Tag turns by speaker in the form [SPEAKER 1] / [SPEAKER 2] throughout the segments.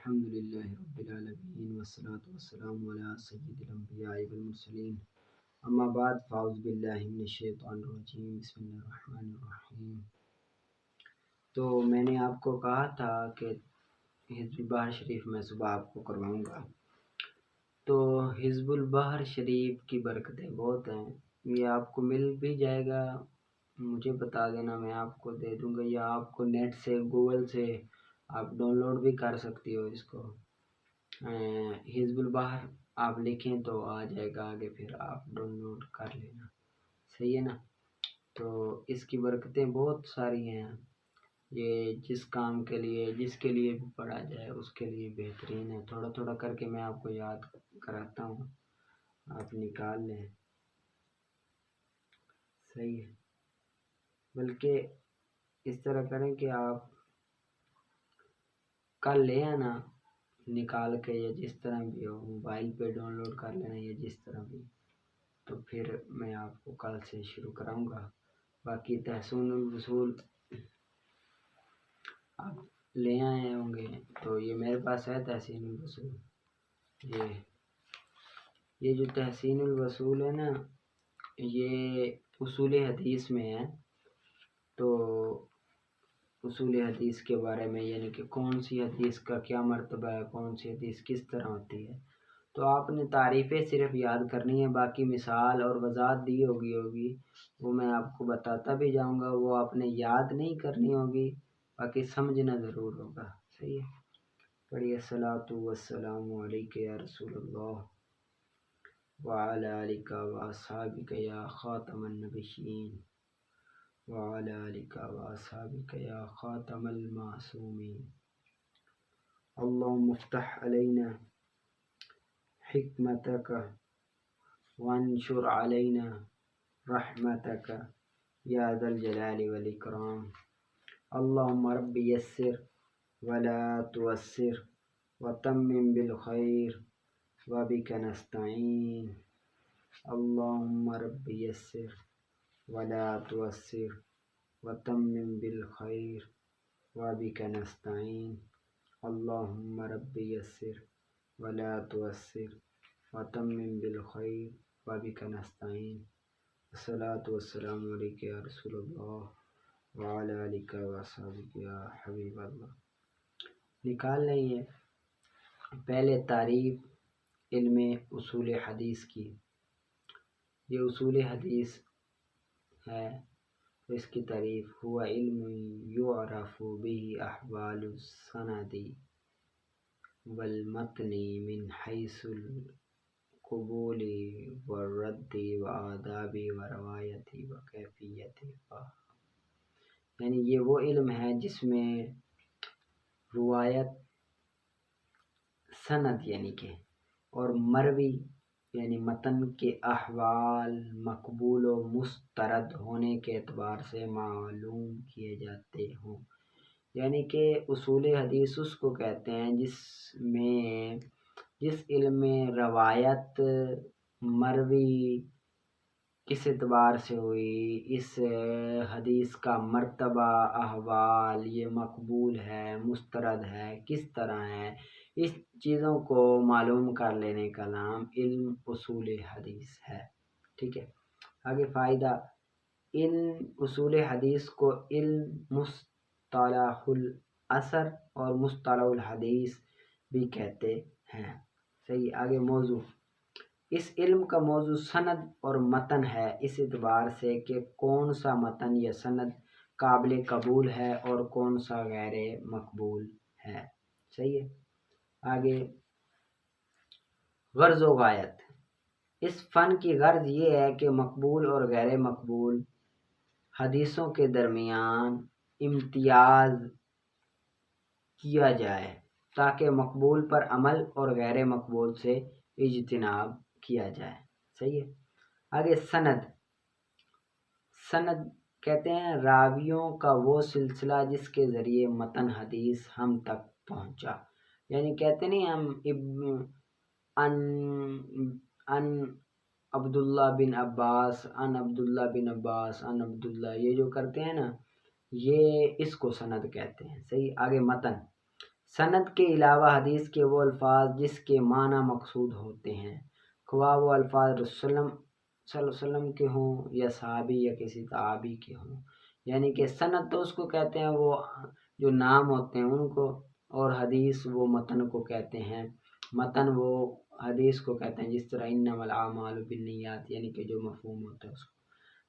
[SPEAKER 1] الحمدللہ رب العالمین والصلاة والسلام علی سید الانبیاء والمرسلین اما بعد فاعوذ باللہ من الشیطان الرجیم بسم اللہ الرحمن الرحیم۔ تو میں نے آپ کو کہا تھا کہ حزب البحر شریف میں صبح آپ کو کرواؤں گا، تو حزب البحر شریف کی برکتیں بہت ہیں، یہ آپ کو مل بھی جائے گا، مجھے بتا دینا، میں آپ کو دے دوں گا، یا آپ کو نیٹ سے گوگل سے آپ ڈاؤن لوڈ بھی کر سکتی ہو اس کو۔ حزب البحر آپ لکھیں تو آ جائے گا، آگے پھر آپ ڈاؤن لوڈ کر لینا، صحیح ہے نا۔ تو اس کی برکتیں بہت ساری ہیں، یہ جس کام کے لیے جس کے لیے بھی پڑھا جائے اس کے لیے بہترین ہے۔ تھوڑا تھوڑا کر کے میں آپ کو یاد کراتا ہوں، آپ نکال لیں، صحیح ہے۔ بلکہ اس طرح کریں کہ آپ کل لے آنا نکال کے، یا جس طرح بھی ہو، موبائل پہ ڈاؤن لوڈ کر لینا یا جس طرح بھی، تو پھر میں آپ کو کل سے شروع کراؤں گا۔ باقی تحسین الوصول آپ لے آئے ہوں گے، تو یہ میرے پاس ہے تحسین الوصول، یہ جو تحسین الوصول ہے نا، یہ اصول حدیث میں ہے۔ تو اصول حدیث کے بارے میں، یعنی کہ کون سی حدیث کا کیا مرتبہ ہے، کون سی حدیث کس طرح ہوتی ہے، تو آپ نے تعریفیں صرف یاد کرنی ہے، باقی مثال اور وضاحت دی ہوگی وہ میں آپ کو بتاتا بھی جاؤں گا، وہ آپ نے یاد نہیں کرنی ہوگی، باقی سمجھنا ضرور ہوگا، صحیح ہے۔ پڑھیے الصلاۃ والسلام علیک یا رسول اللہ وعلی آلک واصحابک یا خاتم النبیین وعلی آلک واصحابک یا خاتم المعصومین۔ اللہم افتح علینا حکمتک وانشر علینا رحمتک یا ذا الجلال والاکرام۔ اللہم رب یسر ولا تعسر وتمم بالخیر وبک نستعین۔ اللہم رب یسر ولا تعسر وتمم بالخیر وبک نستعین۔ اللہم رب یسر ولا تعسر وتمم بالخیر وبک نستعین۔ الصلاۃ والسلام علیک یا رسول اللہ وعلی آلک واصحابک یا حبیب اللہ۔ نکال لیں یہ پہلے تعریف علم اصول حدیث کی، یہ اصول حدیث ہے، تو اس کی تعریف ہوا علم یعرف به احوال السند والمتن من حیث القبول والرد وآداب وروایت وکیفیت الفهم۔ یعنی یہ وہ علم ہے جس میں روایت، سند یعنی کہ، اور مروی یعنی متن کے احوال مقبول و مسترد ہونے کے اعتبار سے معلوم کیے جاتے ہوں۔ یعنی کہ اصول حدیث اس کو کہتے ہیں جس علم میں روایت، مروی کس اعتبار سے ہوئی، اس حدیث کا مرتبہ، احوال، یہ مقبول ہے، مسترد ہے، کس طرح ہے، اس چیزوں کو معلوم کر لینے کا نام علم اصول حدیث ہے، ٹھیک ہے۔ آگے فائدہ، ان اصول حدیث کو علم مصطلح الاثر اور مصطلح الحدیث بھی کہتے ہیں، صحیح۔ آگے موضوع، اس علم کا موضوع سند اور متن ہے، اس اعتبار سے کہ کون سا متن یا سند قابل قبول ہے اور کون سا غیر مقبول ہے، صحیح ہے۔ آگے غرض و غایت، اس فن کی غرض یہ ہے کہ مقبول اور غیر مقبول حدیثوں کے درمیان امتیاز کیا جائے تاکہ مقبول پر عمل اور غیر مقبول سے اجتناب کیا جائے، صحیح ہے۔ آگے سند کہتے ہیں راویوں کا وہ سلسلہ جس کے ذریعے متن حدیث ہم تک پہنچا، یعنی کہتے نہیں ہم ان عبداللہ بن عباس ان عبداللہ بن عباس ان عبداللہ، یہ جو کرتے ہیں نا، یہ اس کو سند کہتے ہیں، صحیح۔ آگے متن، سند کے علاوہ حدیث کے وہ الفاظ جس کے معنی مقصود ہوتے ہیں، خواہ وہ الفاظ رسول اللہ صلی اللہ علیہ وسلم کے ہوں یا صحابی یا کسی تابعی کے ہوں۔ یعنی کہ سند تو اس کو کہتے ہیں وہ جو نام ہوتے ہیں ان کو، اور حدیث وہ متن کو کہتے ہیں، متن وہ حدیث کو کہتے ہیں، جس طرح انما الاعمال بالنیات، یعنی کہ جو مفہوم ہوتا ہے اس کو۔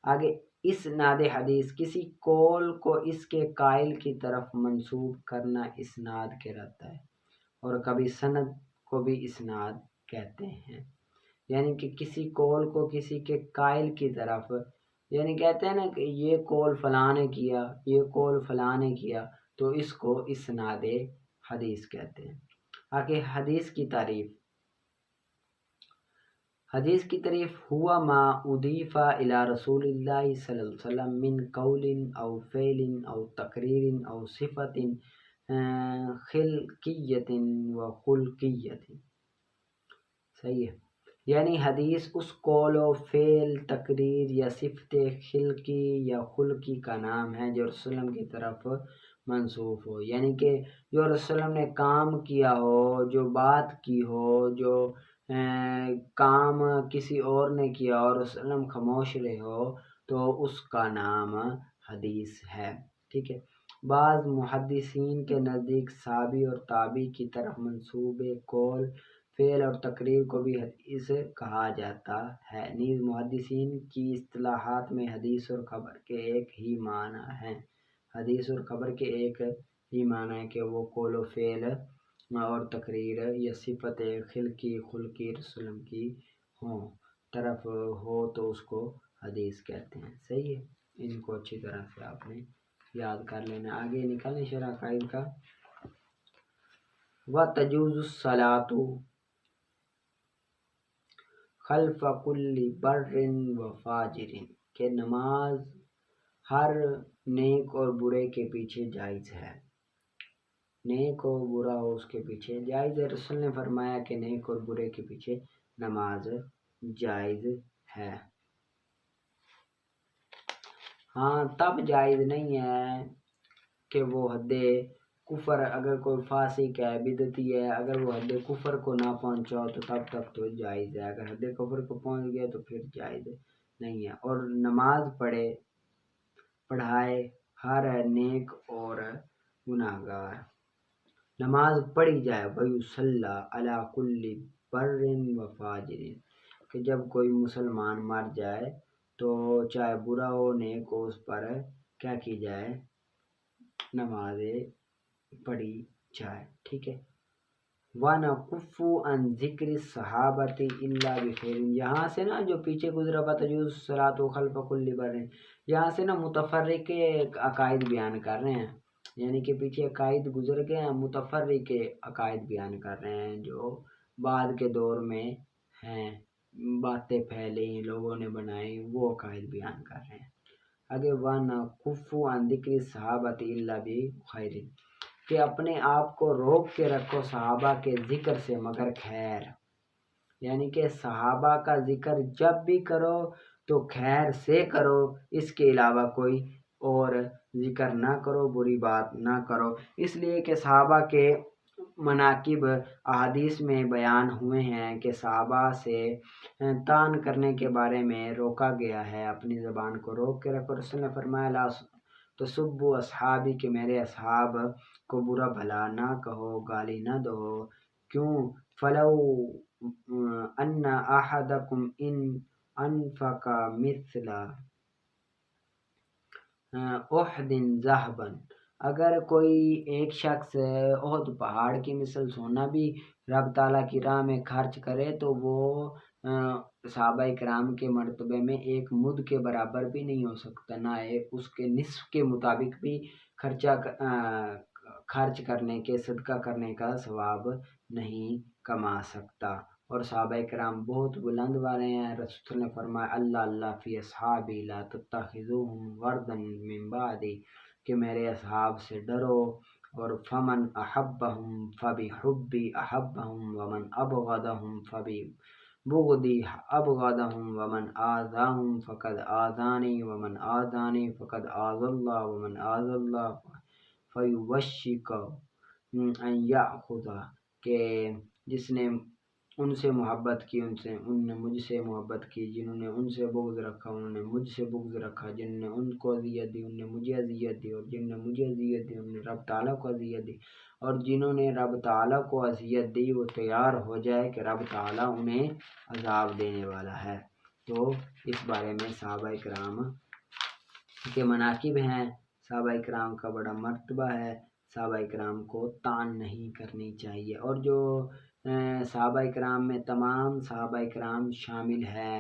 [SPEAKER 1] آگے اسناد حدیث، کسی قول کو اس کے قائل کی طرف منسوب کرنا اسناد کہلاتا ہے، اور کبھی سند کو بھی اسناد کہتے ہیں۔ یعنی کہ کسی قول کو کسی کے قائل کی طرف، یعنی کہتے ہیں نا کہ یہ قول فلاں نے کیا، یہ قول فلاں نے کیا، تو اس کو اسناد حدیث کہتے ہیں۔ آگے حدیث کی تعریف، حدیث کی تعریف ہوا ما اضیف الی رسول اللہ صلی اللہ علیہ وسلم من قول او فعل او تقریر او صفت خلقیت و خلقیت۔ صحیح ہے، یعنی حدیث اس قول و فعل، تقریر یا صفت خلقی یا خلقی کا نام ہے جو رسول اللہ کی طرف منسوب ہو، یعنی کہ جو رسول اللہ نے کام کیا ہو، جو بات کی ہو، جو کام کسی اور نے کیا اور رسول اللہ خاموش رہے ہو، تو اس کا نام حدیث ہے۔ ٹھیک ہے، بعض محدثین کے نزدیک صحابی اور تابعی کی طرف منسوب قول، فعل اور تقریر کو بھی حدیث کہا جاتا ہے۔ نیز محدثین کی اصطلاحات میں حدیث اور خبر کے ایک ہی معنی ہیں، حدیث اور خبر کے ایک ہی معنی ہے کہ وہ قول و فعل اور تقریر یا صفت خلقی خلقی رسول کی طرف ہو تو اس کو حدیث کہتے ہیں۔ صحیح ہے، ان کو اچھی طرح سے آپ نے یاد کر لینا۔ آگے نکلیں شرح قائد کا، وَتَجُوزُ الصَّلَاةُ خلف کل بر و فاجر، کہ نماز ہر نیک اور برے کے پیچھے جائز ہے، نیک ہو برا ہو اس کے پیچھے جائز ہے۔ رسول نے فرمایا کہ نیک اور برے کے پیچھے نماز جائز ہے۔ ہاں تب جائز نہیں ہے کہ وہ حد کفر، اگر کوئی فاسق ہے، بدعتی ہے، اگر وہ حد کفر کو نہ پہنچاؤ تو تب تک تو جائز ہے، اگر حد کفر کو پہنچ گیا تو پھر جائز نہیں ہے۔ اور نماز پڑھائے ہر نیک اور گناہ گار، نماز پڑھی جائے وَيُصَلَّى عَلَى كُلِّ بَرٍ وَفَاجِرٍ، کہ جب کوئی مسلمان مر جائے تو چاہے برا ہو نیک ہو اس پر کیا کی جائے، نماز پڑھی جائے۔ ٹھیک ہے، وَنَكُفُّ عَنْ ذِكْرِ الصَّحَابَةِ إِلَّا بِخَيْرٍ، یہاں سے نا جو پیچھے گزرا وَتَجُوزُ الصَّلَاةُ خَلْفَ كُلِّ بَرٍ، یہاں سے نا متفرق عقائد بیان کر رہے ہیں، یعنی کہ پیچھے عقائد گزر گئے ہیں، متفرق عقائد بیان کر رہے ہیں جو بعد کے دور میں ہیں، باتیں پھیلی لوگوں نے بنائی، وہ عقائد بیان کر رہے ہیں۔ آگے وَنَكُفُّ عَنْ ذِكْرِ الصَّحَابَةِ إِلَّا بِخَيْرٍ، کہ اپنے آپ کو روک کے رکھو صحابہ کے ذکر سے مگر خیر، یعنی کہ صحابہ کا ذکر جب بھی کرو تو خیر سے کرو، اس کے علاوہ کوئی اور ذکر نہ کرو، بری بات نہ کرو، اس لیے کہ صحابہ کے مناقب احادیث میں بیان ہوئے ہیں کہ صحابہ سے طعن کرنے کے بارے میں روکا گیا ہے، اپنی زبان کو روک کے رکھو۔ رسول نے فرمایا لا تسبوا اصحابی، کہ میرے اصحاب کو برا بھلا نہ کہو، گالی نہ دو، کیوں فلو ان احدکم ان انفق مثل احد ذهبا، اگر کوئی ایک شخص احد پہاڑ کی مثل سونا بھی رب تعالیٰ کی راہ میں خرچ کرے تو وہ صحابہ کرام کے مرتبے میں ایک مد کے برابر بھی نہیں ہو سکتا، نہ اس کے نصف کے مطابق بھی خرچ کرنے کے، صدقہ کرنے کا ثواب نہیں کما سکتا۔ اور صحابہ کرام بہت بلند والے ہیں، رسول نے فرمایا اللہ اللہ فی اصحابی لا تتخذوہم غرضا من بعدی، کہ میرے اصحاب سے ڈرو، اور فمن احبہم فبحبی احبہم ومن ابغضہم فببغضی ابغضہم ومن آذاہم فقد آذانی ومن آذانی فقد آذى اللہ ومن آذى اللہ فیوشک یاخذا کہ جس نے ان سے محبت کی، ان نے مجھ سے محبت کی، جنہوں نے ان سے بغض رکھا انہوں نے مجھ سے بغض رکھا، جن نے ان کو اذیت دی ان نے مجھے اذیت دی، اور جن نے مجھے اذیت دی انہوں نے رب تعالیٰ کو اذیت دی، اور جنہوں نے رب تعالیٰ کو اذیت دی وہ تیار ہو جائے کہ رب تعالیٰ انہیں عذاب دینے والا ہے۔ تو اس بارے میں صحابہ کرام کے مناقب ہیں، صحابہ کرام کا بڑا مرتبہ ہے، صحابہ کرام کو طعن نہیں کرنی چاہیے۔ اور جو صحابہ کرام میں تمام صحابہ کرام شامل ہیں،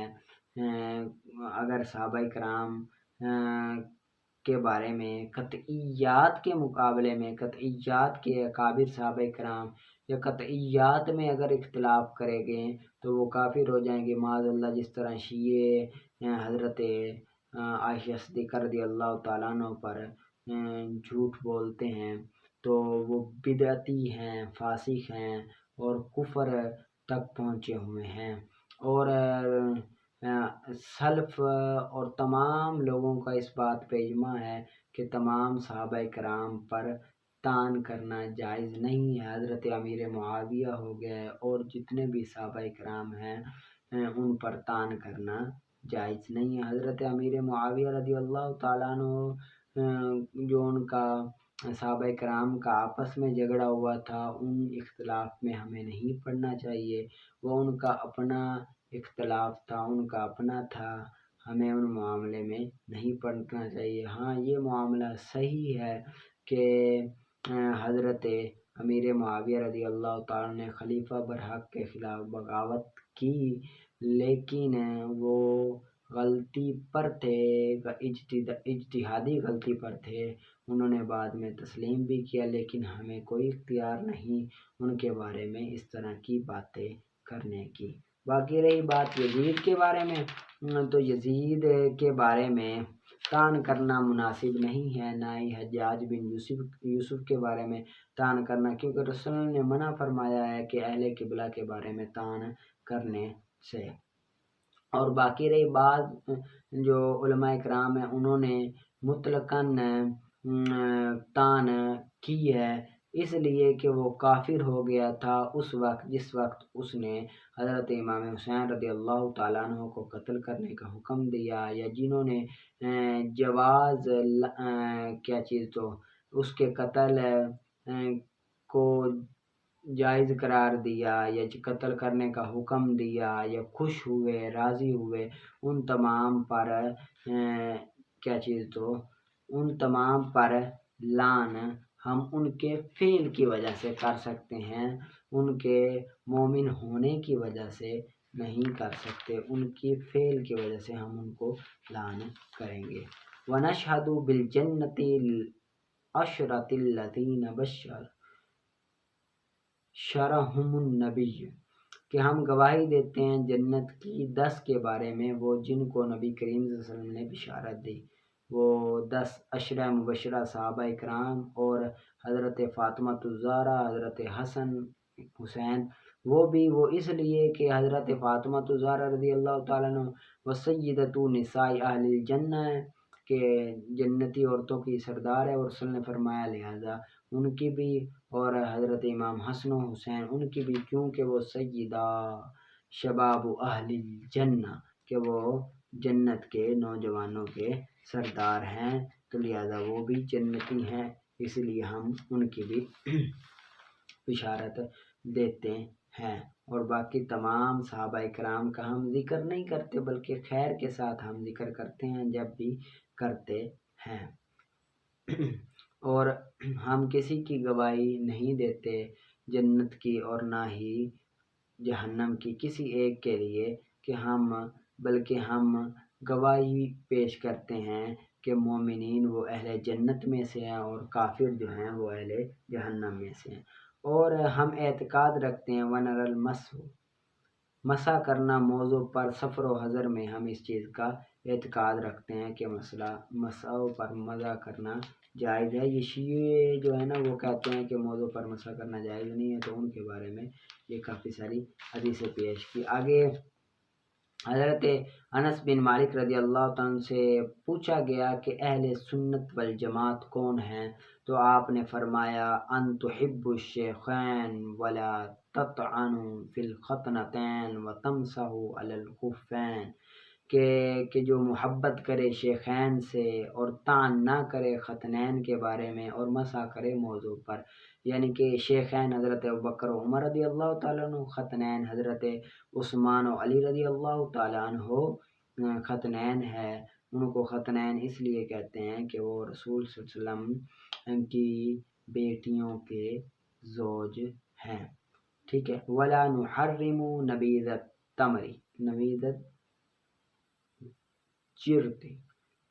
[SPEAKER 1] اگر صحابہ کرام کے بارے میں قطعیات کے مقابلے میں، قطعیات کے اکابر صحابہ کرام یا قطعیات میں اگر اختلاف کرے گئے تو وہ کافر ہو جائیں گے معاذ اللہ، جس طرح شیعہ حضرت عائشہ صدیقہ رضی اللہ تعالیٰ عنہ پر جھوٹ بولتے ہیں تو وہ بدعتی ہیں، فاسق ہیں اور کفر تک پہنچے ہوئے ہیں۔ اور سلف اور تمام لوگوں کا اس بات پہ اجماع ہے کہ تمام صحابہ کرام پر طعن کرنا جائز نہیں ہے۔ حضرت امیر معاویہ ہو گئے اور جتنے بھی صحابہ کرام ہیں ان پر طعن کرنا جائز نہیں ہے۔ حضرت امیر معاویہ رضی اللہ تعالیٰ عنہ جو ان کا صحابہ کرام کا آپس میں جھگڑا ہوا تھا، ان اختلاف میں ہمیں نہیں پڑنا چاہیے، وہ ان کا اپنا اختلاف تھا، ان کا اپنا تھا، ہمیں ان معاملے میں نہیں پڑنا چاہیے۔ ہاں یہ معاملہ صحیح ہے کہ حضرت امیر معاویہ رضی اللہ تعالیٰ نے خلیفہ برحق کے خلاف بغاوت کی، لیکن وہ غلطی پر تھے، اجتہادی غلطی پر تھے، انہوں نے بعد میں تسلیم بھی کیا، لیکن ہمیں کوئی اختیار نہیں ان کے بارے میں اس طرح کی باتیں کرنے کی۔ باقی رہی بات یزید کے بارے میں، تو یزید کے بارے میں طعن کرنا مناسب نہیں ہے، نہ ہی حجاج بن یوسف کے بارے میں طعن کرنا، کیونکہ رسول نے منع فرمایا ہے کہ اہل قبلہ کے بارے میں طعن کرنے سے۔ اور باقی رہی بات جو علماء کرام ہیں انہوں نے مطلقاً طعن کی ہے، اس لیے کہ وہ کافر ہو گیا تھا اس وقت جس وقت اس نے حضرت امام حسین رضی اللہ تعالیٰ عنہ کو قتل کرنے کا حکم دیا، یا جنہوں نے جواز کیا چیز تو اس کے قتل کو جائز قرار دیا یا قتل کرنے کا حکم دیا یا خوش ہوئے راضی ہوئے، ان تمام پر کیا چیز تو ان تمام پر لعن ہم ان کے فعل کی وجہ سے کر سکتے ہیں، ان کے مومن ہونے کی وجہ سے نہیں کر سکتے، ان کی فعل کی وجہ سے ہم ان کو لعن کریں گے۔ وَنَشْهَدُ بِالْجَنَّةِ الْعَشْرَةِ الَّذِينَ بَشَّرَهُمُ النَّبِيُّ کہ ہم گواہی دیتے ہیں جنت کی 10 کے بارے میں، وہ جن کو نبی کریم صلی اللہ علیہ وسلم نے بشارت دی، وہ 10 عشرہ مبشرہ صحابہ کرام اور حضرت فاطمہ الزہرا، حضرت حسن حسین، وہ اس لیے کہ حضرت فاطمہ الزہرا رضی اللہ تعالیٰ عنہ وسیدۃ نساء اہل الجنہ کہ جنتی عورتوں کی سردار ہے، اور رسول نے فرمایا لہذا ان کی بھی، اور حضرت امام حسن و حسین ان کی بھی، کیونکہ وہ سیدہ شباب اہل الجنہ کہ وہ جنت کے نوجوانوں کے سردار ہیں، تو لہذا وہ بھی جنتی ہیں، اس لیے ہم ان کی بھی بشارت دیتے ہیں۔ اور باقی تمام صحابہ کرام کا ہم ذکر نہیں کرتے، بلکہ خیر کے ساتھ ہم ذکر کرتے ہیں جب بھی کرتے ہیں، اور ہم کسی کی گواہی نہیں دیتے جنت کی اور نہ ہی جہنم کی کسی ایک کے لیے کہ بلکہ ہم گواہی پیش کرتے ہیں کہ مومنین وہ اہل جنت میں سے ہیں اور کافر جو ہیں وہ اہل جہنم میں سے ہیں۔ اور ہم اعتقاد رکھتے ہیں ونر مسح کرنا موضوع پر سفر و حضر میں ہم اس چیز کا اعتقاد رکھتے ہیں کہ مسح پر مزہ کرنا جائز ہے۔ یہ شیعہ جو ہے نا وہ کہتے ہیں کہ موضوع پر مسح کرنا جائز نہیں ہے، تو ان کے بارے میں یہ کافی ساری حدیثیں پیش کی۔ آگے حضرت انس بن مالک رضی اللہ عنہ سے پوچھا گیا کہ اہل سنت والجماعت کون ہیں، تو آپ نے فرمایا ان تحب الشیخین ولا تطعنوا فی الختنتین وتمسحوا علی الخفین، کہ جو محبت کرے شیخین سے اور طعن نہ کرے ختنین کے بارے میں اور مسح کرے موضوع پر، یعنی کہ شیخین حضرت ابوبکر و عمر رضی اللہ تعالیٰ عنہ، ختنین حضرت عثمان و علی رضی اللہ تعالیٰ عنہ ختنین ہے۔ ان کو ختنین اس لیے کہتے ہیں کہ وہ رسول صلی اللہ علیہ وسلم کی بیٹیوں کے زوج ہیں، ٹھیک ہے۔ ولا نحرم نبیذ التمر، نبیذ چرتے،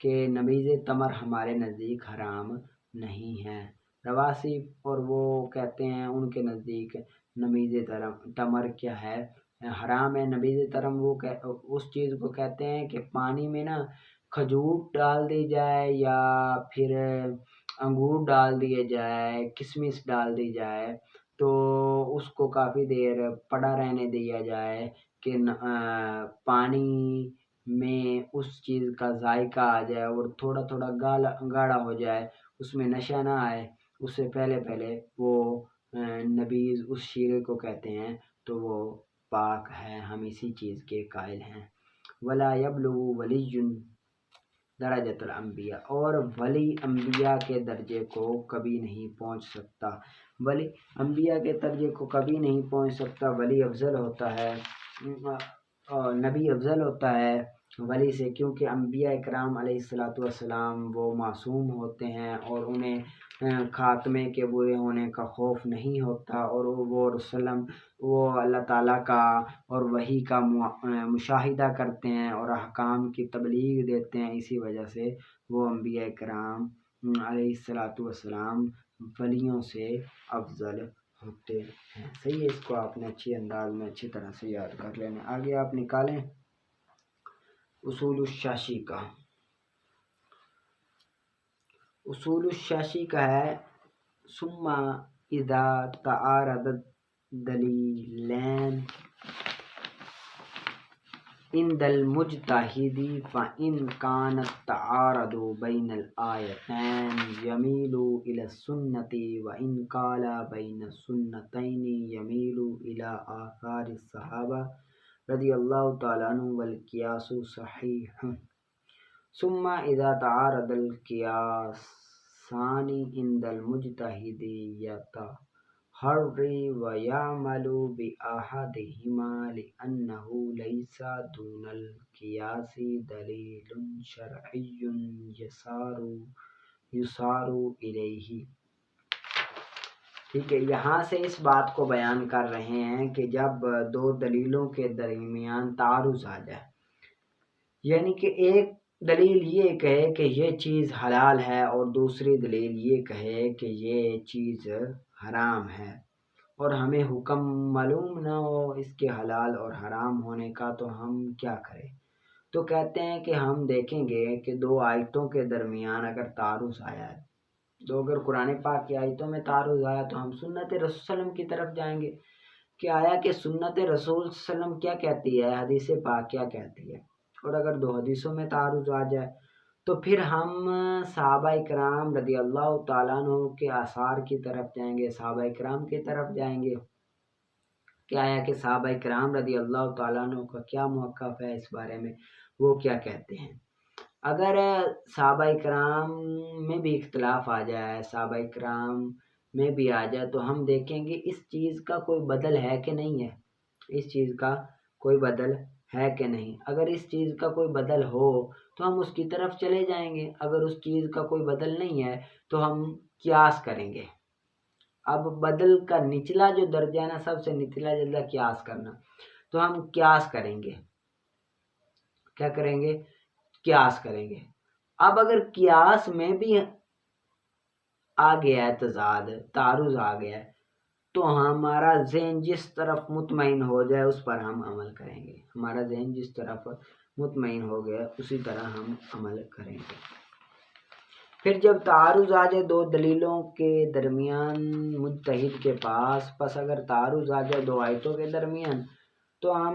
[SPEAKER 1] کہ نبیذ تمر ہمارے نزدیک حرام نہیں ہے۔ رواسب اور وہ کہتے ہیں ان کے نزدیک نبیذ تمر کیا ہے، حرام ہے۔ نبیذ تمر وہ اس چیز کو کہتے ہیں کہ پانی میں نا کھجور ڈال دی جائے یا پھر انگور ڈال دیے جائے، کشمش ڈال دی جائے، تو اس کو کافی دیر پڑا رہنے دیا جائے کہ پانی میں اس چیز کا ذائقہ آ جائے اور تھوڑا تھوڑا گاڑھا ہو جائے، اس میں نشہ نہ آئے، اس سے پہلے وہ نبیذ اس شیرے کو کہتے ہیں، تو وہ پاک ہے، ہم اسی چیز کے قائل ہیں۔ ولا یبلغ ولی درجۃ الانبیاء، اور ولی انبیاء کے درجے کو کبھی نہیں پہنچ سکتا، ولی انبیاء کے درجے کو کبھی نہیں پہنچ سکتا۔ ولی افضل ہوتا ہے، نبی افضل ہوتا ہے ولی سے، کیونکہ انبیاء اکرام علیہ الصلوۃ والسلام وہ معصوم ہوتے ہیں اور انہیں خاتمے کے برے ہونے کا خوف نہیں ہوتا، اور وہ اللہ تعالیٰ کا اور وحی کا مشاہدہ کرتے ہیں اور احکام کی تبلیغ دیتے ہیں، اسی وجہ سے وہ انبیاء اکرام علیہ الصلوۃ والسلام ولیوں سے افضل ہوتے ہیں۔ صحیح ہے، اس کو آپ نے اچھی انداز میں اچھی طرح سے یاد کر لینا۔ آگے آپ نکالیں اصول الشاشی کا۔ اصول الشاشی کا ہے ثم اذا تعارضت دلیلین عند المجتہد فإن كان التعارض بين الآیتین یمیل إلى السنة وإن قال بين السنتين یمیل إلى آثار الصحابہ رضی اللہ تعالیٰ عنہ والقیاس صحیح۔ ثم اذا تعارض القیاسان عند المجتہد يتحرى ويعمل بأحدهما لأنه ليس دون القياس دليل شرعي يسار إليه، ٹھیک ہے۔ یہاں سے اس بات کو بیان کر رہے ہیں کہ جب دو دلیلوں کے درمیان تعارض آ جائے، یعنی کہ ایک دلیل یہ کہے کہ یہ چیز حلال ہے اور دوسری دلیل یہ کہے کہ یہ چیز حرام ہے، اور ہمیں حکم معلوم نہ ہو اس کے حلال اور حرام ہونے کا، تو ہم کیا کریں؟ تو کہتے ہیں کہ ہم دیکھیں گے کہ دو آیتوں کے درمیان اگر تعارض آیا ہے، تو اگر قرآن پاک کی آیتوں میں تعارض آیا تو ہم سنت رسول صلی اللہ علیہ وسلم کی طرف جائیں گے کہ آیا کہ سنت رسول صلی اللہ علیہ وسلم کیا کہتی ہے، حدیث پاک کیا کہتی ہے۔ اور اگر دو حدیثوں میں تعارض آ جائے تو پھر ہم صحابہ اکرام رضی اللہ تعالیٰ عنہ کے آثار کی طرف جائیں گے، صحابہ اکرام کی طرف جائیں گے کہ آیا کہ صحابہ اکرام رضی اللہ تعالیٰ عنہ کا کیا موقف ہے اس بارے میں، وہ کیا کہتے ہیں۔ اگر صحابہ اکرام میں بھی اختلاف آ جائے، صحابہ اکرام میں بھی آ جائے، تو ہم دیکھیں گے اس چیز کا کوئی بدل ہے کہ نہیں ہے، اس چیز کا کوئی بدل ہے کہ نہیں۔ اگر اس چیز کا کوئی بدل ہو تو ہم اس کی طرف چلے جائیں گے، اگر اس چیز کا کوئی بدل نہیں ہے تو ہم قیاس کریں گے۔ اب بدل کا نچلا جو درجہ ہے نا، سب سے نچلا درجہ قیاس کرنا، تو ہم قیاس کریں گے، کیا کریں گے؟ قیاس کریں گے۔ اب اگر قیاس میں بھی آ گیا ہے تضاد، تعارض آ گیا ہے، تو ہمارا ذہن جس طرف مطمئن ہو جائے اس پر ہم عمل کریں گے، ہمارا ذہن جس طرف مطمئن ہو گیا اسی طرح ہم عمل کریں گے۔ پھر جب تعارض آ جائے دو دلیلوں کے درمیان مجتہد کے پاس، پس اگر تعارض آ جائے دو آیتوں کے درمیان، تو ہم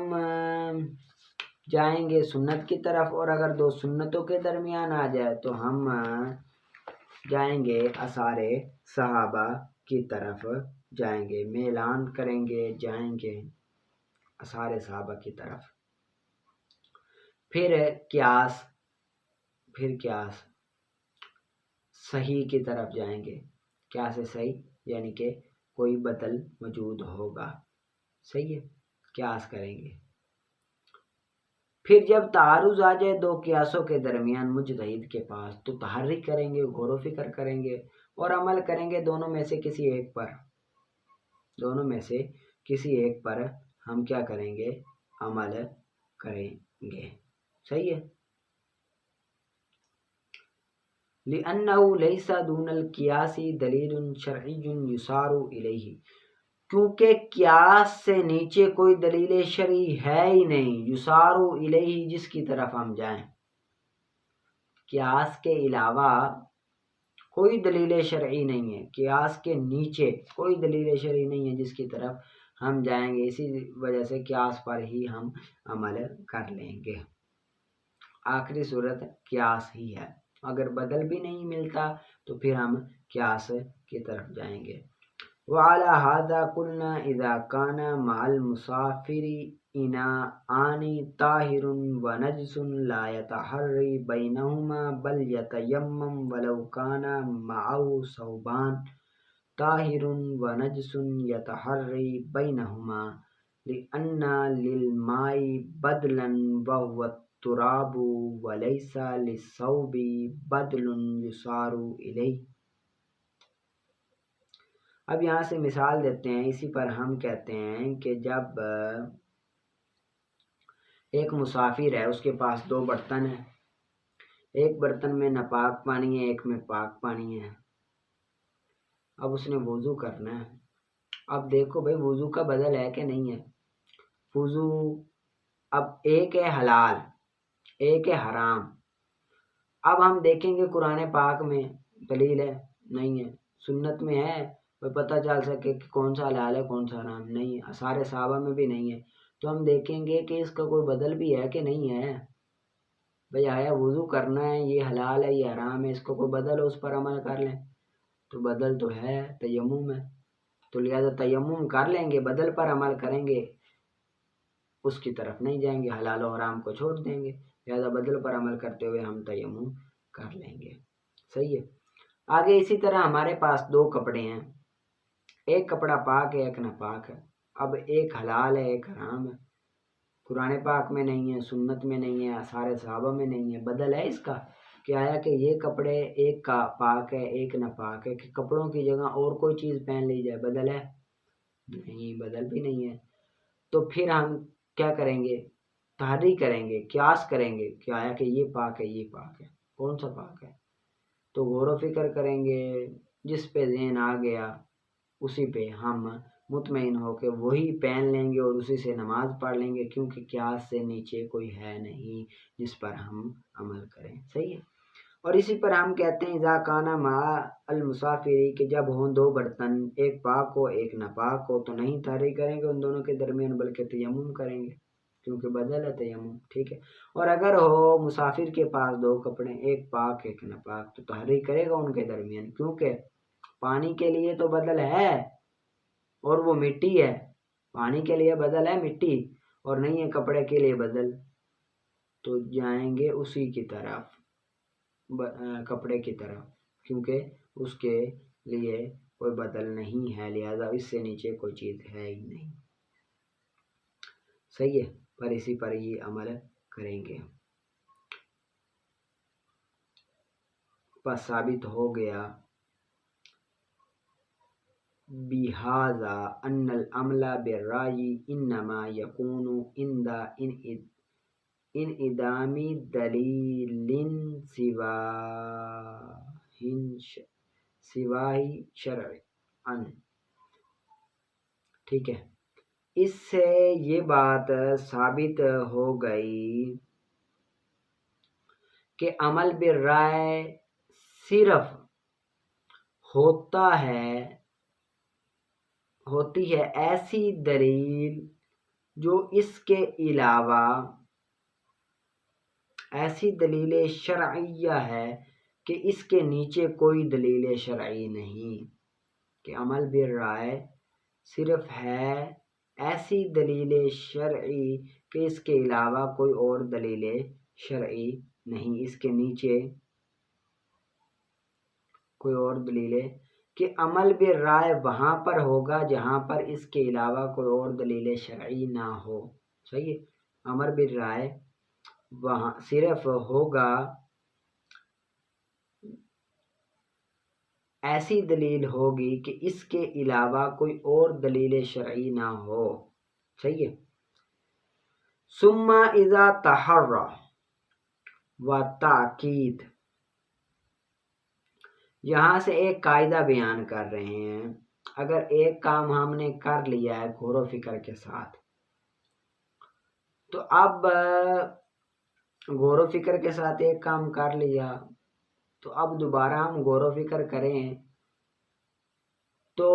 [SPEAKER 1] جائیں گے سنت کی طرف، اور اگر دو سنتوں کے درمیان آ جائے تو ہم جائیں گے آثار صحابہ کی طرف جائیں گے، میلان کریں گے، جائیں گے آثار صحابہ کی طرف۔ پھر قیاس صحیح کی طرف جائیں گے، قیاس صحیح یعنی کہ کوئی بدل موجود ہوگا، صحیح ہے، قیاس کریں گے۔ پھر جب تعارض آ جائے دو قیاسوں کے درمیان مجتہد کے پاس تو تحری کریں گے، غور و فکر کریں گے اور عمل کریں گے دونوں میں سے کسی ایک پر ہم کیا کریں گے؟ عمل کریں گے، صحیح ہے۔ لِأَنَّهُ لَيْسَ دُونَ الْقِيَاسِ دَلِيلٌ شَرْعِيٌّ يُسَارُ إِلَيْهِ، کیونکہ قیاس سے نیچے کوئی دلیل شرعی ہے ہی نہیں، یسارو الیہ جس کی طرف ہم جائیں۔ قیاس کے علاوہ کوئی دلیل شرعی نہیں ہے، قیاس کے نیچے کوئی دلیل شرعی نہیں ہے جس کی طرف ہم جائیں گے، اسی وجہ سے قیاس پر ہی ہم عمل کر لیں گے۔ آخری صورت قیاس ہی ہے، اگر بدل بھی نہیں ملتا تو پھر ہم قیاس کی طرف جائیں گے۔ وعلى هذا قلنا إذا كان مع المسافر إناءان طاهر ونجس لا يتحري بينهما بل يتيمم ولو كان معه ثوبان طاهر ونجس يتحري بينهما لأن للماء بدلا وهو التراب وليس للثوب بدل يسار إليه۔ اب یہاں سے مثال دیتے ہیں، اسی پر ہم کہتے ہیں کہ جب ایک مسافر ہے، اس کے پاس دو برتن ہیں، ایک برتن میں ناپاک پانی ہے، ایک میں پاک پانی ہے۔ اب اس نے وضو کرنا ہے۔ اب دیکھو بھائی وضو کا بدل ہے کہ نہیں ہے؟ وضو اب ایک ہے حلال، ایک ہے حرام۔ اب ہم دیکھیں گے قرآن پاک میں دلیل ہے نہیں ہے، سنت میں ہے پتہ چل سکے کہ کون سا حلال ہے کون سا حرام نہیں ہے، آثار صحابہ میں بھی نہیں ہے، تو ہم دیکھیں گے کہ اس کا کوئی بدل بھی ہے کہ نہیں ہے۔ بھئی آیا وضو کرنا ہے، یہ حلال ہے یہ حرام ہے، اس کو کوئی بدل ہو اس پر عمل کر لیں، تو بدل تو ہے تیمم ہے، تو لہذا تیمم کر لیں گے، بدل پر عمل کریں گے، اس کی طرف نہیں جائیں گے، حلال و حرام کو چھوڑ دیں گے، لہذا بدل پر عمل کرتے ہوئے ہم تیمم کر لیں گے، صحیح ہے۔ آگے اسی طرح ہمارے پاس دو کپڑے ہیں، ایک کپڑا پاک ہے ایک ناپاک ہے، اب ایک حلال ہے ایک حرام ہے، قرآن پاک میں نہیں ہے، سنت میں نہیں ہے، آثار صحابہ میں نہیں ہے، بدل ہے اس کا کہ آیا کہ یہ کپڑے ایک کا پاک ہے ایک ناپاک ہے، کہ کپڑوں کی جگہ اور کوئی چیز پہن لی جائے، بدل ہے نہیں، بدل بھی نہیں ہے، تو پھر ہم کیا کریں گے؟ تحری کریں گے، قیاس کریں گے کہ آیا کہ یہ پاک ہے یہ پاک ہے، کون سا پاک ہے، تو غور و فکر کریں گے، جس پہ ذہن آ گیا اسی پہ ہم مطمئن ہو کے وہی پہن لیں گے اور اسی سے نماز پڑھ لیں گے، کیونکہ قیاس سے نیچے کوئی ہے نہیں جس پر ہم عمل کریں، صحیح ہے۔ اور اسی پر ہم کہتے ہیں اذا کان مع المسافری کہ جب ہوں دو برتن، ایک پاک ہو ایک ناپاک ہو تو نہیں تحری کریں گے ان دونوں کے درمیان بلکہ تیمم کریں گے، کیونکہ بدل ہے تیمم، ٹھیک ہے۔ اور اگر ہو مسافر کے پاس دو کپڑے، ایک پاک ایک ناپاک، تو تحری کرے گا ان کے درمیان، کیونکہ پانی کے لیے تو بدل ہے اور وہ مٹی ہے، پانی کے لیے بدل ہے مٹی اور نہیں ہے کپڑے کے لیے بدل، تو جائیں گے اسی کی طرف، کپڑے کی طرف، کیونکہ اس کے لیے کوئی بدل نہیں ہے، لہذا اس سے نیچے کوئی چیز ہے ہی نہیں، صحیح ہے، پر اسی پر ہی عمل کریں گے۔ پس ثابت ہو گیا بہذا ان العمل بالرأی انما یکون عند انعدام دلیل سواہ شرعا، ٹھیک ہے۔ اس سے یہ بات ثابت ہو گئی کہ عمل بالرأی صرف ہوتی ہے ایسی دلیل جو اس کے علاوہ ایسی دلیل شرعیہ ہے کہ اس کے نیچے کوئی دلیل شرعی نہیں، کہ عمل بالرائے صرف ہے ایسی دلیل شرعی کہ اس کے علاوہ کوئی اور دلیل شرعی نہیں، اس کے نیچے کوئی اور دلیل، کہ عمل بالرائے وہاں پر ہوگا جہاں پر اس کے علاوہ کوئی اور دلیل شرعی نہ ہو۔ صحیح ہے، عمل بالرائے وہاں صرف ہوگا ایسی دلیل ہوگی کہ اس کے علاوہ کوئی اور دلیل شرعی نہ ہو۔ صحیح ہے، ثم اذا تحرى و تاکید، یہاں سے ایک قاعدہ بیان کر رہے ہیں، اگر ایک کام ہم نے کر لیا ہے غور و فکر کے ساتھ، تو اب غور و فکر کے ساتھ ایک کام کر لیا، تو اب دوبارہ ہم غور و فکر کریں تو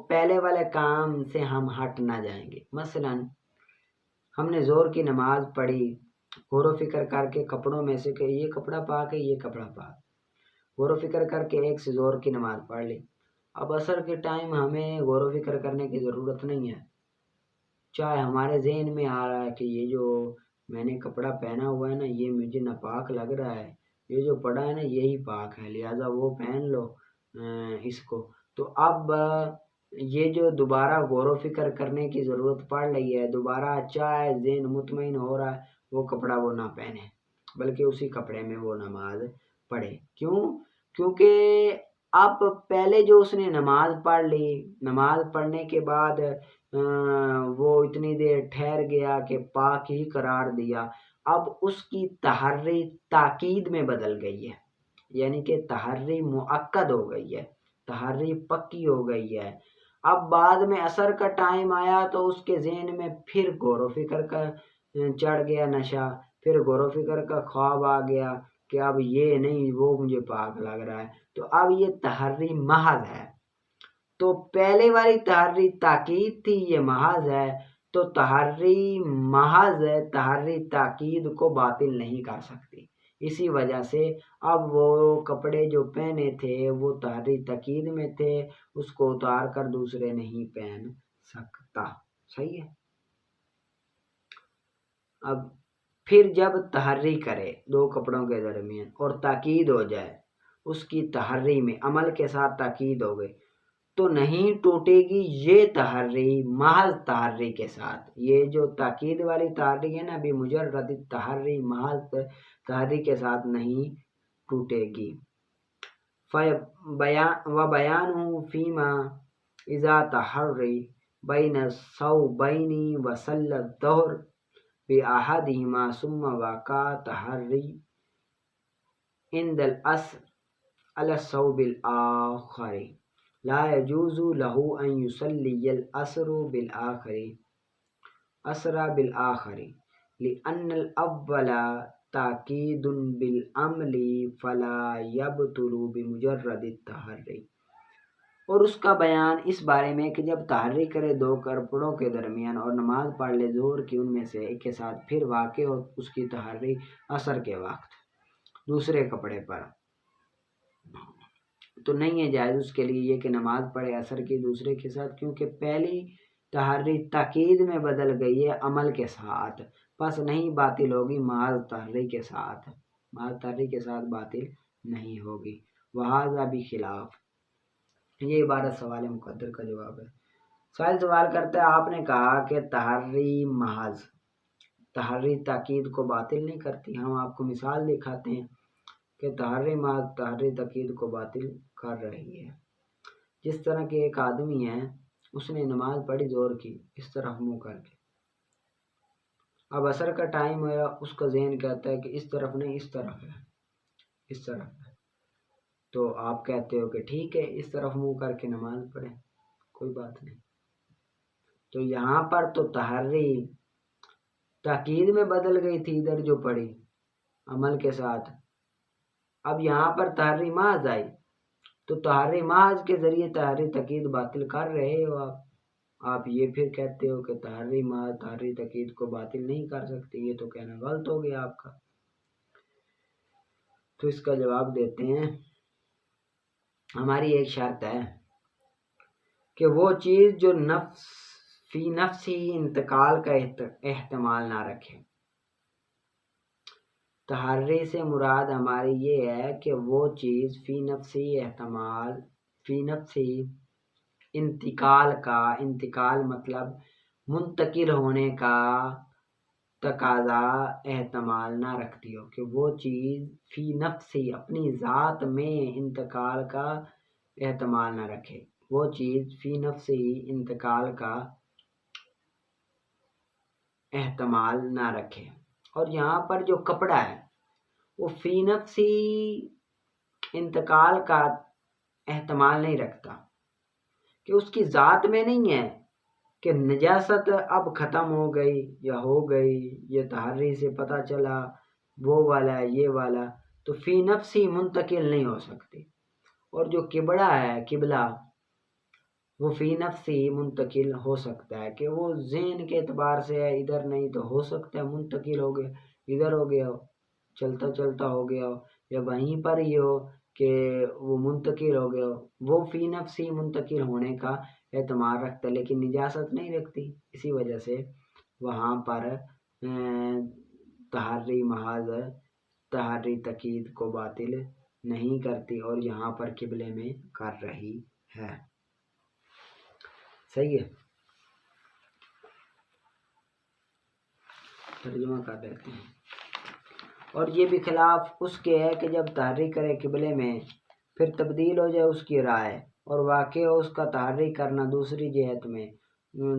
[SPEAKER 1] پہلے والے کام سے ہم ہٹ نہ جائیں گے۔ مثلا ہم نے ظہر کی نماز پڑھی، غور و فکر کر کے کپڑوں میں سے کہ یہ کپڑا پاک ہے، یہ کپڑا پاک، غور و فکر کر کے ایک سے ظہر کی نماز پڑھ لی۔ اب عصر کے ٹائم ہمیں غور و فکر کرنے کی ضرورت نہیں ہے، چاہے ہمارے ذہن میں آ رہا ہے کہ یہ جو میں نے کپڑا پہنا ہوا ہے نا یہ مجھے ناپاک لگ رہا ہے، یہ جو پڑا ہے نا یہی پاک ہے، لہٰذا وہ پہن لو اس کو، تو اب یہ جو دوبارہ غور و فکر کرنے کی ضرورت پڑ رہی ہے، دوبارہ چاہے ذہن مطمئن ہو رہا ہے وہ کپڑا وہ نہ پہنے بلکہ اسی کپڑے میں وہ نماز پڑھے۔ کیوں؟ کیونکہ اب پہلے جو اس نے نماز پڑھ لی، نماز پڑھنے کے بعد وہ اتنی دیر ٹھہر گیا کہ پاک ہی قرار دیا، اب اس کی تحری تاکید میں بدل گئی ہے، یعنی کہ تحری مؤکد ہو گئی ہے، تحری پکی ہو گئی ہے۔ اب بعد میں عصر کا ٹائم آیا تو اس کے ذہن میں پھر غور و فکر کا چڑھ گیا نشہ، پھر غور و فکر کا خواب آ گیا کہ اب یہ نہیں وہ مجھے پاک لگ رہا ہے، تو اب یہ تحری محض ہے۔ تو پہلے والی تحری تاکید تھی، یہ محض ہے، تو تحری محض تحری تاکید کو باطل نہیں کر سکتی، اسی وجہ سے اب وہ کپڑے جو پہنے تھے وہ تحری تاکید میں تھے، اس کو اتار کر دوسرے نہیں پہن سکتا۔ صحیح ہے، اب پھر جب تحری کرے دو کپڑوں کے درمیان اور تاکید ہو جائے، اس کی تحری میں عمل کے ساتھ تاکید ہو گئی تو نہیں ٹوٹے گی یہ تحری محض تحری کے ساتھ، یہ جو تاکید والی تحری ہے نا ابھی مجرد تحری محض تحری کے ساتھ نہیں ٹوٹے گی۔ وَبَيَانُهُ فِيمَا إِذَا تَحَرِّ بَيْنَ الثَّوْبَيْنِ وَصَلَّى الظُّهْرَ بِأَحَدِهِمَا ثُمَّ وَقَعَ التَّحَرِّ عِنْدَ الْعَصْرِ عَلَى الثَّوْبِ الْآخَرِ لا يجوز له أن يصلي العصر بالآخر لأن الأول تأكيد بالعمل فلا يبطل بمجرد التحري۔ اور اس کا بیان اس بارے میں کہ جب تحری کرے دو کپڑوں کے درمیان اور نماز پڑھ لے ظہر کی ان میں سے ایک کے ساتھ، پھر واقع ہو اس کی تحری عصر کے وقت دوسرے کپڑے پر، تو نہیں ہے جائز اس کے لیے یہ کہ نماز پڑھے عصر کی دوسرے کے ساتھ، کیونکہ پہلی تحری تاکید میں بدل گئی ہے عمل کے ساتھ، پس نہیں باطل ہوگی محض تحری کے ساتھ، محض تحری کے ساتھ باطل نہیں ہوگی۔ وہذا بخلاف، یہ عبارت سوال مقدر کا جواب ہے۔ سائل سوال کرتا ہے آپ نے کہا کہ تحری محض تحری تاکید کو باطل نہیں کرتی، ہم آپ کو مثال دکھاتے ہیں کہ تحری محض تحری تاکید کو باطل کر رہی ہے۔ جس طرح کہ ایک آدمی ہے، اس نے نماز پڑھی ظہر کی اس طرف منہ کر کے، اب عصر کا ٹائم ہوا، اس کا ذہن کہتا ہے کہ اس طرف نہیں اس طرف ہے، اس طرف ہے، تو آپ کہتے ہو کہ ٹھیک ہے اس طرف منہ کر کے نماز پڑھیں، کوئی بات نہیں۔ تو یہاں پر تو تحری تاکید میں بدل گئی تھی ادھر جو پڑھی عمل کے ساتھ، اب یہاں پر تحری محض آئی، تو تحری محض کے ذریعے تحری تاکید باطل کر رہے ہو آپ یہ پھر کہتے ہو کہ تحری محض تحری تاکید کو باطل نہیں کر سکتی، یہ تو کہنا غلط ہو گیا آپ کا۔ تو اس کا جواب دیتے ہیں ہماری ایک شرط ہے کہ وہ چیز جو فی نفس ہی انتقال کا احتمال نہ رکھے۔ تحری سے مراد ہماری یہ ہے کہ وہ چیز فی نفسی انتقال مطلب منتقل ہونے کا تقاضا احتمال نہ رکھتی ہو، کہ وہ چیز فی نفسی اپنی ذات میں انتقال کا احتمال نہ رکھے، وہ چیز فی نفسی انتقال کا احتمال نہ رکھے۔ اور یہاں پر جو کپڑا ہے وہ فی نفسی انتقال کا احتمال نہیں رکھتا، کہ اس کی ذات میں نہیں ہے کہ نجاست اب ختم ہو گئی یا ہو گئی، یہ تحری سے پتہ چلا وہ والا یہ والا، تو فی نفسی منتقل نہیں ہو سکتی۔ اور جو قبلہ ہے قبلہ وہ فی نفسی منتقل ہو سکتا ہے، کہ وہ ذہن کے اعتبار سے ہے، ادھر نہیں تو ہو سکتا ہے منتقل ہو گیا، ادھر ہو گیا ہو، چلتا چلتا ہو گیا ہو، یا وہیں پر ہی ہو کہ وہ منتقل ہو گیا ہو، وہ فی نفسی منتقل ہونے کا اعتماد رکھتا ہے، لیکن نجاست نہیں رکھتی۔ اسی وجہ سے وہاں پر تحری محاذ تحری تقید کو باطل نہیں کرتی، اور یہاں پر قبلے میں کر رہی ہے۔ صحیح ہے، ترجمہ کر دیتے ہیں۔ اور یہ بھی خلاف اس کے ہے کہ جب تحری کرے قبلے میں پھر تبدیل ہو جائے اس کی رائے، اور واقع ہو اس کا تحری کرنا دوسری جہت میں،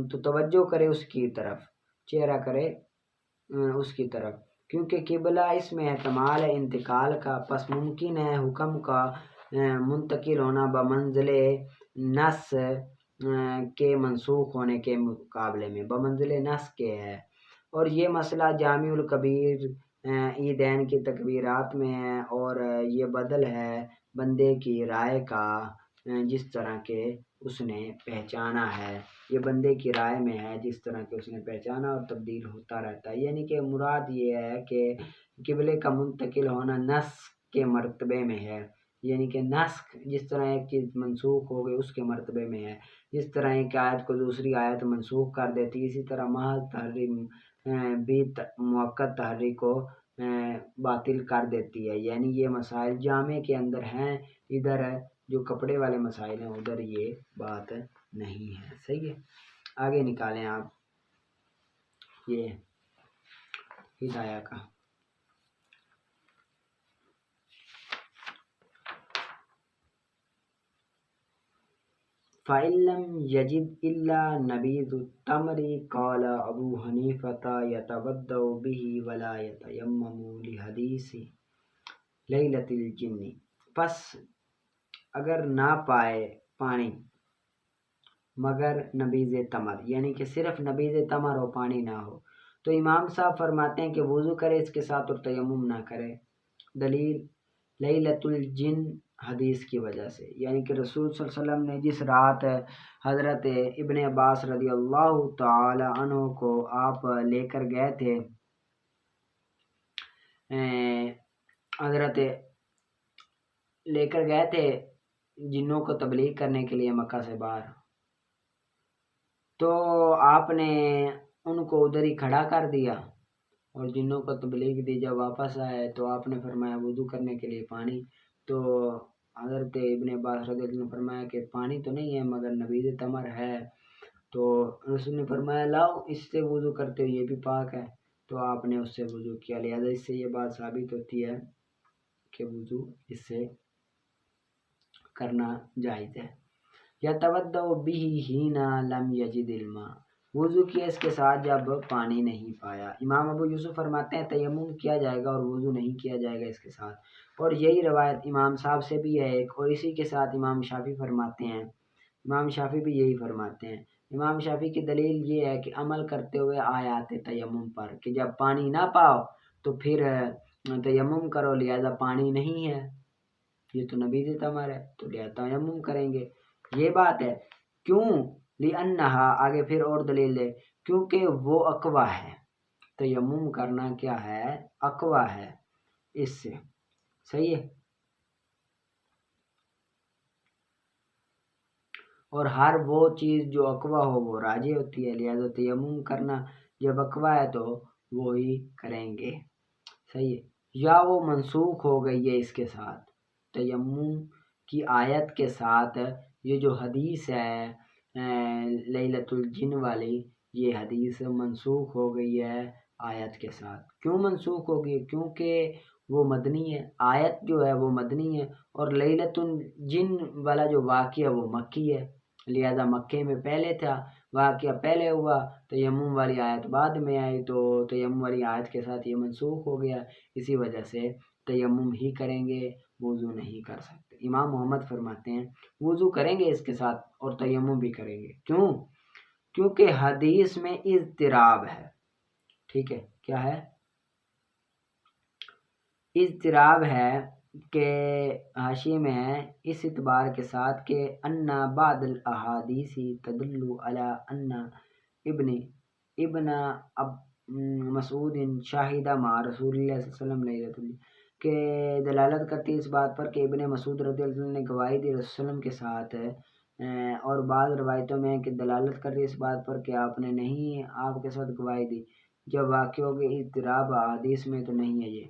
[SPEAKER 1] تو توجہ کرے اس کی طرف، چہرہ کرے اس کی طرف، کیونکہ قبلہ اس میں احتمال ہے انتقال کا، پس ممکن ہے حکم کا منتقل ہونا بمنزل نص کے منسوخ ہونے کے مقابلے میں بمنزل نص کے ہے۔ اور یہ مسئلہ جامع الکبیر عیدین کی تکبیرات میں ہے، اور یہ بدل ہے بندے کی رائے کا جس طرح کے اس نے پہچانا ہے، یہ بندے کی رائے میں ہے جس طرح کہ اس نے پہچانا، اور تبدیل ہوتا رہتا ہے۔ یعنی کہ مراد یہ ہے کہ قبلے کا منتقل ہونا نسخ کے مرتبے میں ہے، یعنی کہ نسخ جس طرح ایک چیز منسوخ ہو گئی اس کے مرتبے میں ہے، جس طرح ایک آیت کو دوسری آیت منسوخ کر دیتی، اسی طرح محض تحریم بھی موقت تحری کو باطل کر دیتی ہے۔ یعنی یہ مسائل جامع کے اندر ہیں، ادھر جو کپڑے والے مسائل ہیں ادھر یہ بات نہیں ہے۔ صحیح ہے، آگے نکالیں آپ یہ ہدایہ کا۔ فَإِلَّمْ يَجِدْ إِلَّا نَبِيذُ التَّمْرِ قَالَ ابو حنیفۃ يَتَوَضَّأُ بِهِ وَلَا يَتَيَمَّمُ لِحَدِيثِ لَيْلَةِ الْجِنِّ، پس اگر نہ پائے پانی مگر نبیذ تمر، یعنی کہ صرف نبیذ تمر ہو، پانی نہ ہو، تو امام صاحب فرماتے ہیں کہ وضو کرے اس کے ساتھ اور تیمم نہ کرے۔ دلیل لیلۃ الجن حدیث کی وجہ سے، یعنی کہ رسول صلی اللہ علیہ وسلم نے جس رات حضرت ابن عباس رضی اللہ تعالی عنہ کو آپ لے کر گئے تھے، حضرت لے کر گئے تھے جنوں کو تبلیغ کرنے کے لیے مکہ سے باہر، تو آپ نے ان کو ادھر ہی کھڑا کر دیا اور جنوں کو تبلیغ دی۔ جب واپس آئے تو آپ نے فرمایا وضو کرنے کے لیے پانی، تو حضرت ابن عباس رضی اللہ عنہ نے فرمایا کہ پانی تو نہیں ہے مگر نبیذ تمر ہے، تو رسول نے فرمایا لاؤ اس سے وضو کرتے ہو، یہ بھی پاک ہے، تو آپ نے اس سے وضو کیا۔ لہذا اس سے یہ بات ثابت ہوتی ہے کہ وضو اس سے کرنا جائز ہے۔ یتوضأ بہ حین لم یجد الماء، وضو کیا اس کے ساتھ جب پانی نہیں پایا۔ امام ابو یوسف فرماتے ہیں تیمم کیا جائے گا اور وضو نہیں کیا جائے گا اس کے ساتھ، اور یہی روایت امام صاحب سے بھی ہے ایک، اور اسی کے ساتھ امام شافعی فرماتے ہیں، امام شافعی بھی یہی فرماتے ہیں۔ امام شافعی کی دلیل یہ ہے کہ عمل کرتے ہوئے آیات تیمم پر، کہ جب پانی نہ پاؤ تو پھر تیمم کرو، لہذا پانی نہیں ہے، یہ تو نبیذ تمر ہے تو لہذا تیمم کریں گے، یہ بات ہے۔ کیوں؟ لأنہا، آگے پھر اور دلیل دے، کیونکہ وہ اقویٰ ہے، تیمم کرنا کیا ہے؟ اقویٰ ہے اس سے، صحیح ہے. اور ہر وہ چیز جو اقوا ہو وہ راجع ہوتی ہے، لہذا تیمم کرنا جب اقوا ہے تو وہی کریں گے. صحیح ہے. یا وہ منسوخ ہو گئی ہے اس کے ساتھ، تیمم کی آیت کے ساتھ یہ جو حدیث ہے لیلۃ الجن والی، یہ حدیث منسوخ ہو گئی ہے آیت کے ساتھ. کیوں منسوخ ہو گئی؟ کیونکہ وہ مدنی ہے، آیت جو ہے وہ مدنی ہے، اور لیلۃ الجن والا جو واقعہ وہ مکی ہے، لہذا مکے میں پہلے تھا، واقعہ پہلے ہوا، تیمم والی آیت بعد میں آئی، تو تیمم والی آیت کے ساتھ یہ منسوخ ہو گیا. اسی وجہ سے تیمم ہی کریں گے، وضو نہیں کر سکتے. امام محمد فرماتے ہیں وضو کریں گے اس کے ساتھ اور تیمم بھی کریں گے. کیوں؟ کیونکہ حدیث میں اضطراب ہے. ٹھیک ہے، کیا ہے؟ اضطراب ہے کہ حاشیے میں ہے اس اعتبار کے ساتھ کہ ان بعض الاحادیث تدل علی ان ابن مسعود شاہدہ مع رسول اللہ صلی اللہ علیہ وسلم لیلۃ الجن، کہ دلالت کرتی ہے اس بات پر کہ ابن مسعود رضی اللہ عنہ نے گواہی دی رسول اللہ علیہ وسلم کے ساتھ، اور بعض روایتوں میں کہ دلالت کر رہی ہے اس بات پر کہ آپ نے نہیں آپ کے ساتھ گواہی دی. جب واقع ہو گئی اضطراب حدیث میں تو نہیں ہے یہ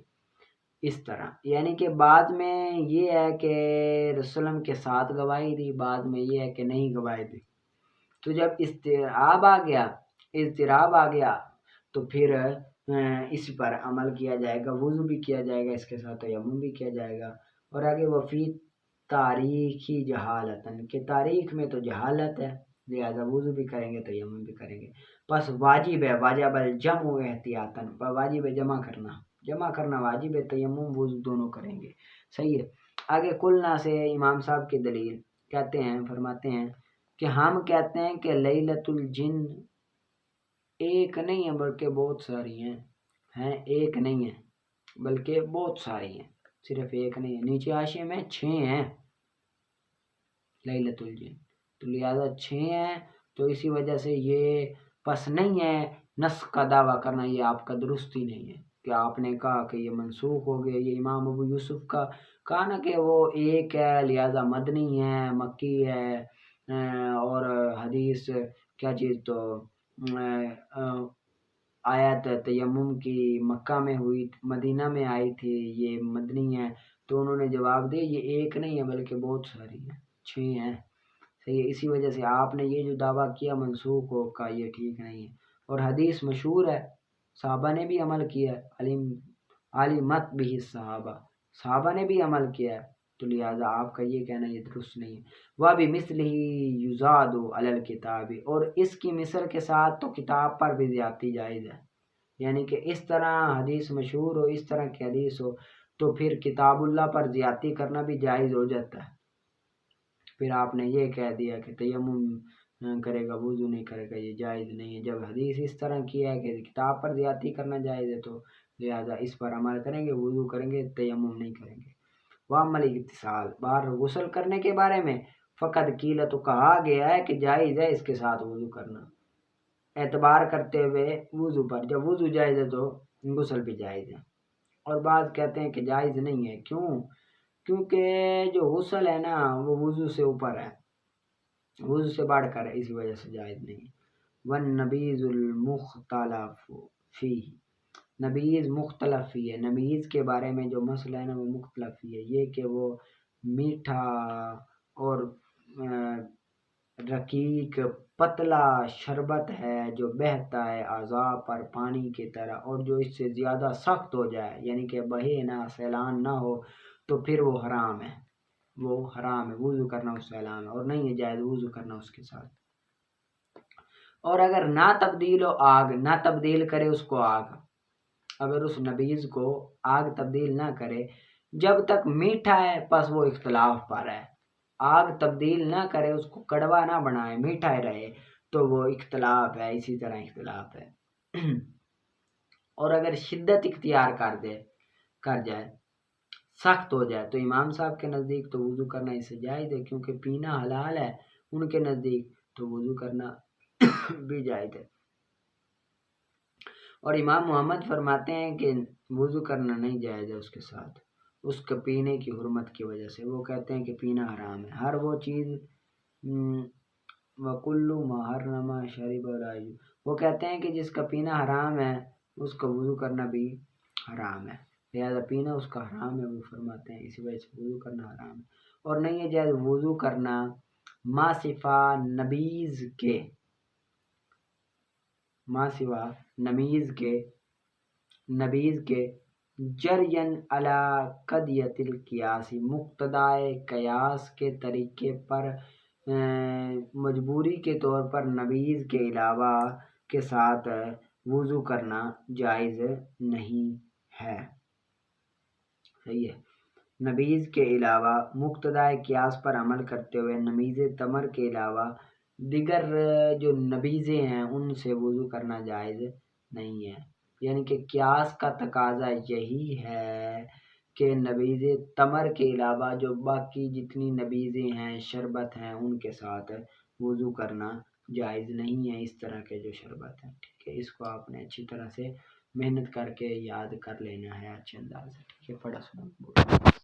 [SPEAKER 1] اس طرح، یعنی کہ بعد میں یہ ہے کہ رسول اللہ کے ساتھ گواہی دی، بعد میں یہ ہے کہ نہیں گواہی دی. تو جب اضطراب آ گیا تو پھر اس پر عمل کیا جائے گا، وضو بھی کیا جائے گا، اس کے ساتھ تیمم بھی کیا جائے گا. اور آگے وفی تاریخی جہالتن، کہ تاریخ میں تو جہالت ہے، لہذا وضو بھی کریں گے تیمم بھی کریں گے. بس واجب ہے، واجب الجمع احتیاطاً، واجب ہے جمع کرنا واجب ہے، تیمم وضو دونوں کریں گے. صحیح ہے. آگے قلنا سے امام صاحب کی دلیل کہتے ہیں، فرماتے ہیں کہ ہم کہتے ہیں کہ لیلۃ الجن ایک نہیں ہے بلکہ بہت ساری ہیں ایک نہیں ہے بلکہ بہت ساری ہیں، صرف ایک نہیں ہے. نیچے حاشیے میں 6 ہیں لیلۃ الجن، تو لہذا 6 ہیں، تو اسی وجہ سے یہ پس نہیں ہے نسخ کا دعویٰ کرنا، یہ آپ کا درست ہی نہیں ہے کہ آپ نے کہا کہ یہ منسوخ ہو گیا. یہ امام ابو یوسف کا کہا نا کہ وہ ایک ہے لہذا مدنی ہے، مکی ہے، اور حدیث کیا چیز تو آیت تیمم کی مکہ میں ہوئی، مدینہ میں آئی تھی، یہ مدنی ہے. تو انہوں نے جواب دیا یہ ایک نہیں ہے بلکہ بہت ساری ہیں، 6 ہیں. صحیح ہے. اسی وجہ سے آپ نے یہ جو دعویٰ کیا منسوخ ہو کا یہ ٹھیک نہیں ہے. اور حدیث مشہور ہے، صحابہ نے بھی عمل کیا ہے، علمت بھی صحابہ نے بھی عمل کیا ہے، تو لہٰذا آپ کا یہ کہنا یہ درست نہیں ہے. وَبِمِثْلِهِ يُزَادُ عَلَى الْكِتَابِ، اور اس کی مثل کے ساتھ تو کتاب پر بھی زیادتی جائز ہے. یعنی کہ اس طرح حدیث مشہور ہو، اس طرح کی حدیث ہو تو پھر کتاب اللہ پر زیادتی کرنا بھی جائز ہو جاتا ہے. پھر آپ نے یہ کہہ دیا کہ تیمم کرے گا وضو نہیں کرے گا، یہ جائز نہیں ہے. جب حدیث اس طرح کی ہے کہ کتاب پر زیادتی کرنا جائز ہے تو لہذا اس پر عمل کریں گے، وضو کریں گے، تیمم نہیں کریں گے. وَأَمَّا الاغتسال، باہر غسل کرنے کے بارے میں فقط قیل، تو کہا گیا ہے کہ جائز ہے اس کے ساتھ وضو کرنا، اعتبار کرتے ہوئے وضو پر. جب وضو جائز ہے تو غسل بھی جائز ہے. اور بعض کہتے ہیں کہ جائز نہیں ہے. کیوں؟ کیونکہ جو غسل ہے نا وہ وضو سے اوپر ہے، وضو سے بڑھ کر ہے، اسی وجہ سے جائز نہیں. وَالنَّبِيذُ الْمُخْتَلَفُ فِيهِ، نبیذ مختلف ہی ہے. نبیذ کے بارے میں جو مسئلہ ہے نا وہ مختلف ہی ہے، یہ کہ وہ میٹھا اور رقیق پتلا شربت ہے جو بہتا ہے اعضاء پر پانی کی طرح، اور جو اس سے زیادہ سخت ہو جائے یعنی کہ بہے نہ، سیلان نہ ہو، تو پھر وہ حرام ہے، وضو کرنا اس سے حرام ہے، اور نہیں ہے جائز وضو کرنا اس کے ساتھ. اور اگر نہ تبدیل ہو آگ، نہ تبدیل کرے اس کو آگ، اگر اس نبیذ کو آگ تبدیل نہ کرے جب تک میٹھا ہے پس وہ اختلاف پر ہے. آگ تبدیل نہ کرے، اس کو کڑوا نہ بنائے، میٹھا رہے، تو وہ اختلاف ہے، اسی طرح اختلاف ہے. اور اگر شدت اختیار کر جائے، سخت ہو جائے، تو امام صاحب کے نزدیک تو وضو کرنا اس سے جائز ہے، کیونکہ پینا حلال ہے ان کے نزدیک، تو وضو کرنا بھی جائز ہے. اور امام محمد فرماتے ہیں کہ وضو کرنا نہیں جائز ہے اس کے ساتھ، اس کے پینے کی حرمت کی وجہ سے، وہ کہتے ہیں کہ پینا حرام ہے، ہر وہ چیز وَكُلُّ مَا حَرَّمَ شَرِبَ وَلَا يُجْوِزُ، وہ کہتے ہیں کہ جس کا پینا حرام ہے اس کا وضو کرنا بھی حرام ہے، لہذا پینا اس کا حرام ہے، وہ فرماتے ہیں اسی وجہ سے وضو کرنا حرام ہے، اور نہیں ہے جائز وضو کرنا ما سوا نبیذ کے جرین علی قضیۃ القیاس، مقتضائے قیاس کے طریقے پر مجبوری کے طور پر نبیذ کے علاوہ کے ساتھ وضو کرنا جائز نہیں ہے، صحیح ہے۔ نبیذ کے علاوہ مقتضائے قیاس پر عمل کرتے ہوئے نبیذ تمر کے علاوہ دیگر جو نبیذیں ہیں ان سے وضو کرنا جائز نہیں ہے، یعنی کہ قیاس کا تقاضا یہی ہے کہ نبیذ تمر کے علاوہ جو باقی جتنی نبیذیں ہیں شربت ہیں ان کے ساتھ وضو کرنا جائز نہیں ہے، اس طرح کے جو شربت ہیں، ٹھیک ہے، اس کو آپ نے اچھی طرح سے محنت کر کے یاد کر لینا ہے اچھے انداز سے، ٹھیک ہے، پڑھا سنا